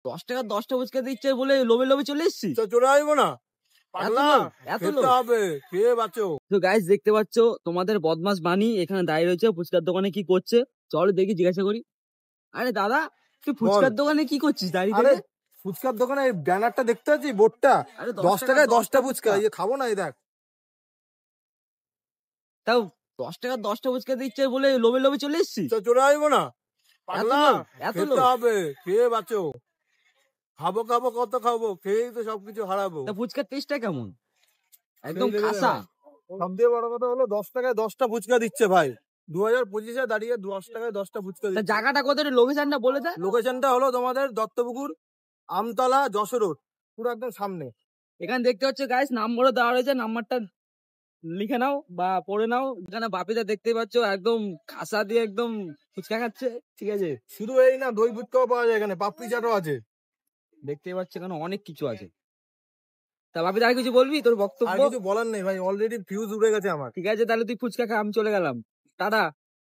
10 টাকা 10টা ফুচকা দিচ্ছে বলে লোভে লোভে চলে এসছি। তো চলে আসবো না, এত খেতে লোভ। হবে, খেয়ে বাঁচো। তো গাইস দেখতে পাচ্ছ তোমাদের বদমাস বানি এখানে দাঁড়িয়ে রয়েছে ফুচকার দোকানে কি করছে, চলো দেখি জিজ্ঞাসা করি। আরে দাদা, তুই ফুচকার দোকানে কি করছিস দাঁড়িয়ে আরে থেকে? ফুচকার দোকানে ব্যানারটা দেখতে পাচ্ছিস, বোর্ডটা, আরে 10 টাকায় 10টা ফুচকা, ফুচকা। এই খাবো না, এই দেখ। তাও 10 টাকা 10টা ফুচকা দিচ্ছে বলে লোভে লোভে চলে এসছি। তো চলে আসবো না, এত খেতে লোভ। হবে, খেয়ে বাঁচো। খাবো খাবো কত খাবো, খেয়েই তো সবকিছু হারাবো। তা ফুচকার টেস্টটা কেমন? একদম সেই level এর খাসা। ভাই। সবথেকে বড় কথা হলো 10 টাকায় 10টা ফুচকা দিচ্ছে ভাই। 2025-এ দাঁড়িয়ে 10 টাকায় 10টা ফুচকা তা দিচ্ছে। জায়গাটা কোথায়, লোকেশনটা বলে দে। লোকেশনটা হলো তোমাদের দত্তপুকুর, আমতলা, যশোর রোড, পুরো একদম সামনে। এখানে দেখতে হচ্ছে গাইস নাম্বারও দেওয়া রয়েছে, নাম্বারটা লিখে নাও বা পড়ে নাও। এখানে বাপিদা দেখতে পাচ্ছ একদম খাসা দিয়ে একদম ফুচকা খাচ্ছে, ঠিক আছে। শুধু এই না, দই ফুচকাও পাওয়া যায় এখানে, পাপড়ি চাটও আছে। দেখতে পাচ্ছ এখানে অনেক কিছু আছে। তা বাপিদা আর কিছু বলবি, তোর আর বক্তব্য? কিছু বলার নেই ভাই, অলরেডি ফিউজ উড়ে গেছে আমার। ঠিক আছে তাহলে তুই ফুচকা খা, আমি চলে গেলাম, টাটা।